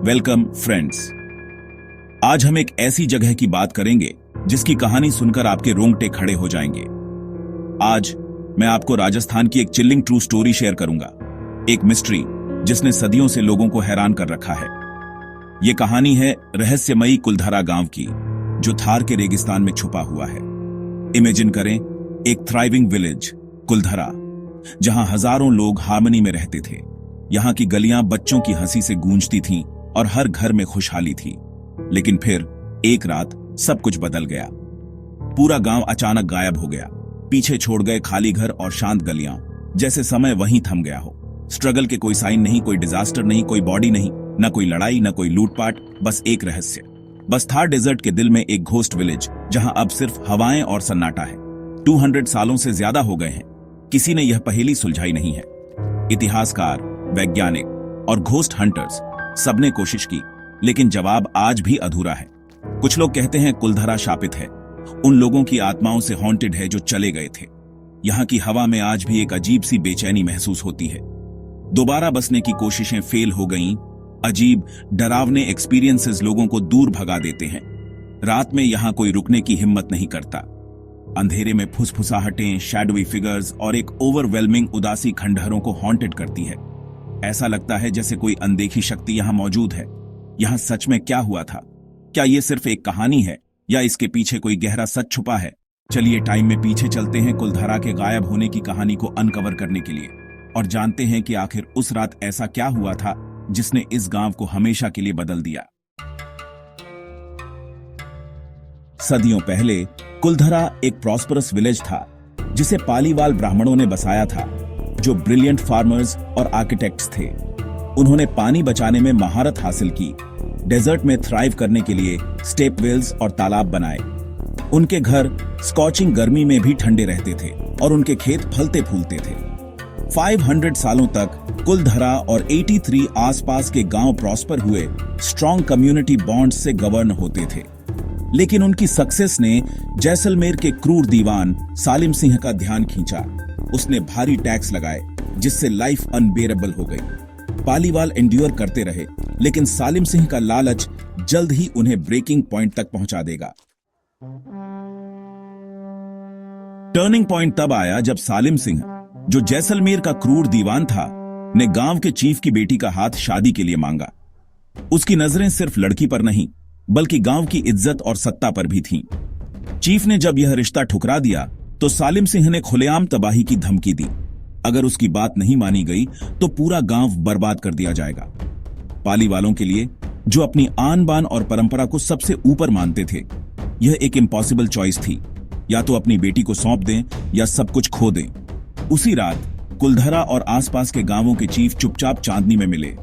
Welcome friends. आज हम एक ऐसी जगह की बात करेंगे जिसकी कहानी सुनकर आपके रोंगटे खड़े हो जाएंगे। आज मैं आपको राजस्थान की एक चिल्लिंग ट्रू स्टोरी शेयर करूंगा, एक मिस्ट्री जिसने सदियों से लोगों को हैरान कर रखा है। यह कहानी है रहस्यमयी कुलधरा गांव की, जो थार के रेगिस्तान में छुपा हुआ है। इमेजिन करें एक थ्राइविंग विलेज कुलधरा, जहां हजारों लोग हार्मनी में रहते थे। यहां की गलियां बच्चों की हंसी से गूंजती थीं और हर घर में खुशहाली थी। लेकिन फिर एक रात सब कुछ बदल गया। पूरा गांव अचानक गायब हो गया। पीछे छोड़ गए खाली घर और शांत गलियां, जैसे समय वहीं थम गया हो। स्ट्रगल के कोई साइन नहीं, कोई डिजास्टर नहीं, कोई बॉडी नहीं, न कोई लड़ाई, न कोई लूटपाट, बस एक रहस्य। बस थार डेजर्ट के दिल में एक घोस्ट विलेज, जहां अब सिर्फ हवाएं और सन्नाटा है। 200 सालों से ज्यादा हो गए हैं, किसी ने यह पहेली सुलझाई नहीं है। इतिहासकार, वैज्ञानिक और घोस्ट हंटर्स सबने कोशिश की, लेकिन जवाब आज भी अधूरा है। कुछ लोग कहते हैं कुलधरा शापित है, उन लोगों की आत्माओं से हॉन्टेड है जो चले गए थे। यहां की हवा में आज भी एक अजीब सी बेचैनी महसूस होती है। दोबारा बसने की कोशिशें फेल हो गईं। अजीब डरावने एक्सपीरियंसेस लोगों को दूर भगा देते हैं। रात में यहां कोई रुकने की हिम्मत नहीं करता। अंधेरे में फुसफुसाहटें, शैडोवी फिगर्स और एक ओवरवेलमिंग उदासी खंडहरों को हॉन्टेड करती है। ऐसा लगता है जैसे कोई अनदेखी शक्ति यहां मौजूद है। यहां सच में क्या हुआ था? क्या यह सिर्फ एक कहानी है या इसके पीछे कोई गहरा सच छुपा है? चलिए टाइम में पीछे चलते हैं कुलधरा के गायब होने की कहानी को अनकवर करने के लिए, और जानते हैं कि आखिर उस रात ऐसा क्या हुआ था जिसने इस गांव को हमेशा के लिए बदल दिया। सदियों पहले कुलधरा एक प्रॉस्परस विलेज था, जिसे पालीवाल ब्राह्मणों ने बसाया था, जो ब्रिलियंट फार्मर्स और आर्किटेक्ट्स थे। उन्होंने पानी बचाने में महारत हासिल की, डेजर्ट में थ्राइव करने के लिए स्टेप वेल्स और तालाब बनाए। उनके घर स्कॉचिंग गर्मी में भी ठंडे रहते थे और उनके खेत फलते फूलते थे। 500 सालों तक कुलधरा और 83 आसपास के गांव प्रॉस्पर हुए, स्ट्रॉन्ग कम्युनिटी बॉन्ड्स से गवर्न होते थे। लेकिन उनकी सक्सेस ने जैसलमेर के क्रूर दीवान सालिम सिंह का ध्यान खींचा। उसने भारी टैक्स लगाए, जिससे लाइफ अनबेरेबल हो गई। पालीवाल एंड्योर करते रहे, लेकिन सालिम सिंह का लालच जल्द ही उन्हें ब्रेकिंग पॉइंट तक पहुंचा देगा। टर्निंग पॉइंट तब आया जब सालिम सिंह, जो जैसलमेर का क्रूर दीवान था, ने गांव के चीफ की बेटी का हाथ शादी के लिए मांगा। उसकी नजरें सिर्फ लड़की पर नहीं, बल्कि गांव की इज्जत और सत्ता पर भी थीं। चीफ ने जब यह रिश्ता ठुकरा दिया तो सालिम सिंह ने खुलेआम तबाही की धमकी दी। अगर उसकी बात नहीं मानी गई तो पूरा गांव बर्बाद कर दिया जाएगा। पाली वालों के लिए, जो अपनी आन बान और परंपरा को सबसे ऊपर मानते थे, यह एक इम्पॉसिबल चॉइस थी। या तो अपनी बेटी को सौंप दें या सब कुछ खो दें। उसी रात कुलधरा और आसपास के गांवों के चीफ चुपचाप चांदनी में मिले।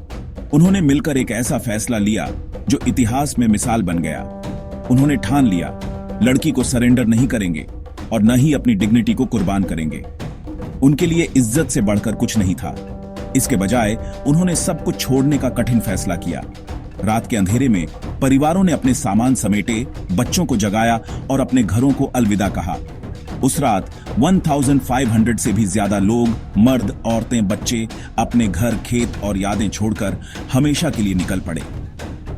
उन्होंने मिलकर एक ऐसा फैसला लिया जो इतिहास में मिसाल बन गया। उन्होंने ठान लिया, लड़की को सरेंडर नहीं करेंगे और न ही अपनी डिग्निटी को कुर्बान करेंगे। उनके लिए इज्जत से बढ़कर कुछ नहीं था। इसके बजाय उन्होंने सब कुछ छोड़ने का कठिन फैसला किया। रात के अंधेरे में परिवारों ने अपने सामान समेटे, बच्चों को जगाया और अपने घरों को अलविदा कहा। उस रात 1500 से भी ज्यादा लोग, मर्द, औरतें, बच्चे, अपने घर, खेत और यादें छोड़कर हमेशा के लिए निकल पड़े।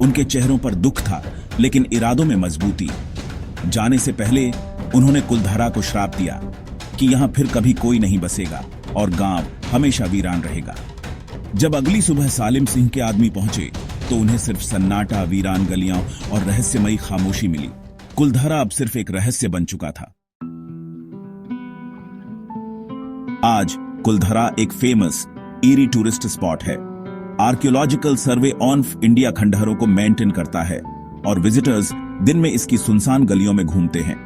उनके चेहरों पर दुख था, लेकिन इरादों में मजबूती। जाने से पहले उन्होंने कुलधरा को श्राप दिया कि यहां फिर कभी कोई नहीं बसेगा और गांव हमेशा वीरान रहेगा। जब अगली सुबह सालिम सिंह के आदमी पहुंचे तो उन्हें सिर्फ सन्नाटा, वीरान गलियां और रहस्यमयी खामोशी मिली। कुलधरा अब सिर्फ एक रहस्य बन चुका था। आज कुलधरा एक फेमस ईरी टूरिस्ट स्पॉट है। आर्कियोलॉजिकल सर्वे ऑफ इंडिया खंडहरों को मेंटेन करता है और विजिटर्स दिन में इसकी सुनसान गलियों में घूमते हैं।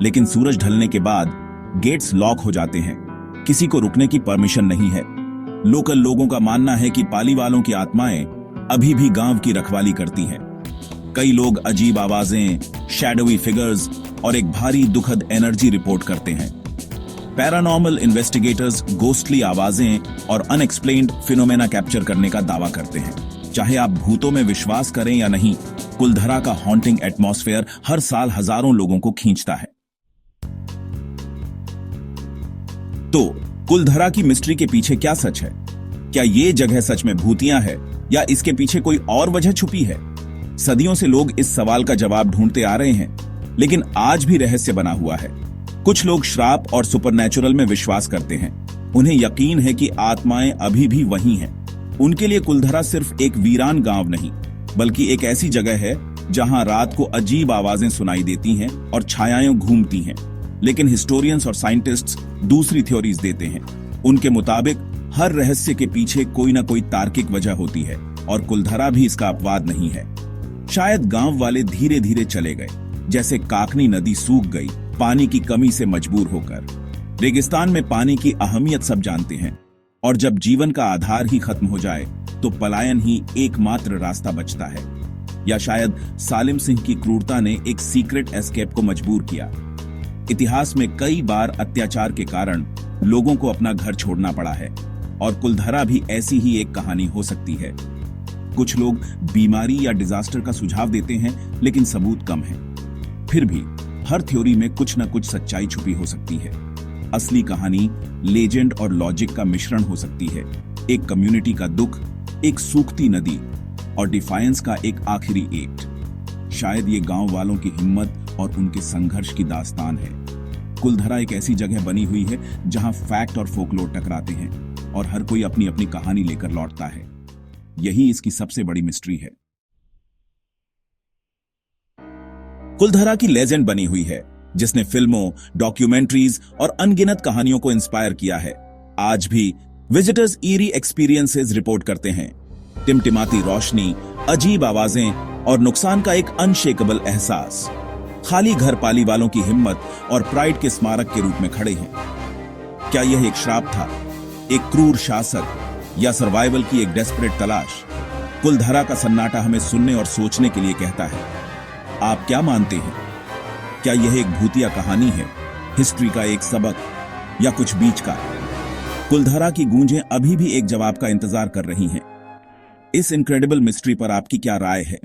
लेकिन सूरज ढलने के बाद गेट्स लॉक हो जाते हैं। किसी को रुकने की परमिशन नहीं है। लोकल लोगों का मानना है कि पाली वालों की आत्माएं अभी भी गांव की रखवाली करती हैं। कई लोग अजीब आवाजें, शैडोवी फिगर्स और एक भारी दुखद एनर्जी रिपोर्ट करते हैं। पैरानॉर्मल इन्वेस्टिगेटर्स गोस्टली आवाजें और अनएक्सप्लेन्ड फिनोमेना कैप्चर करने का दावा करते हैं। चाहे आप भूतों में विश्वास करें या नहीं, कुलधरा का हॉन्टिंग एटमॉस्फेयर हर साल हजारों लोगों को खींचता है। तो कुलधरा की मिस्ट्री के पीछे क्या सच है? क्या ये जगह सच में भूतिया है या इसके पीछे कोई और वजह छुपी है? सदियों से लोग इस सवाल का जवाब ढूंढते आ रहे हैं, लेकिन आज भी रहस्य बना हुआ है। कुछ लोग श्राप और सुपरनैचुरल में विश्वास करते हैं। उन्हें यकीन है कि आत्माएं अभी भी वहीं हैं। उनके लिए कुलधरा सिर्फ एक वीरान गांव नहीं, बल्कि एक ऐसी जगह है जहां रात को अजीब आवाजें सुनाई देती हैं और छायाएं घूमती हैं। लेकिन हिस्टोरियंस और साइंटिस्ट्स दूसरी थ्योरीज देते हैं। उनके मुताबिक हर रहस्य के पीछे कोई ना कोई तार्किक वजह होती है और कुलधरा भी इसका अपवाद नहीं है। शायद गांव वाले धीरे धीरे चले गए, जैसे काकनी नदी सूख गई पानी की कमी से मजबूर होकर। रेगिस्तान में पानी की अहमियत सब जानते हैं, और जब जीवन का आधार ही खत्म हो जाए तो पलायन ही एकमात्र रास्ता बचता है। या शायद सालिम सिंह की क्रूरता ने एक सीक्रेट एस्केप को मजबूर किया। इतिहास में कई बार अत्याचार के कारण लोगों को अपना घर छोड़ना पड़ा है, और कुलधरा भी ऐसी ही एक कहानी हो सकती है। कुछ लोग बीमारी या डिजास्टर का सुझाव देते हैं, लेकिन सबूत कम है। फिर भी हर थ्योरी में कुछ न कुछ सच्चाई छुपी हो सकती है। असली कहानी लेजेंड और लॉजिक का मिश्रण हो सकती है। एक कम्युनिटी का दुख, एक सूखती नदी और डिफायंस का एक आखिरी एक्ट। शायद ये गांव वालों की हिम्मत और उनके संघर्ष की दास्तान है। कुलधरा एक ऐसी जगह बनी हुई है जहां फैक्ट और फोकलोर टकराते हैं और हर कोई अपनी अपनी कहानी लेकर लौटता है। यही इसकी सबसे बड़ी मिस्ट्री है। कुलधरा की लेजेंड बनी हुई है, जिसने फिल्मों, डॉक्यूमेंट्रीज और अनगिनत कहानियों को इंस्पायर किया है। आज भी विजिटर्स ईरी एक्सपीरियंसेस रिपोर्ट करते हैं। टिमटिमाती रोशनी, अजीब आवाजें और नुकसान का एक अनशेकेबल एहसास। खाली घर पाली वालों की हिम्मत और प्राइड के स्मारक के रूप में खड़े हैं। क्या यह एक श्राप था, एक क्रूर शासक, या सर्वाइवल की एक डेस्परेट तलाश? कुलधरा का सन्नाटा हमें सुनने और सोचने के लिए कहता है। आप क्या मानते हैं? क्या यह एक भूतिया कहानी है, हिस्ट्री का एक सबक, या कुछ बीच का? कुलधरा की गूंजें अभी भी एक जवाब का इंतजार कर रही हैं। इस इनक्रेडिबल मिस्ट्री पर आपकी क्या राय है?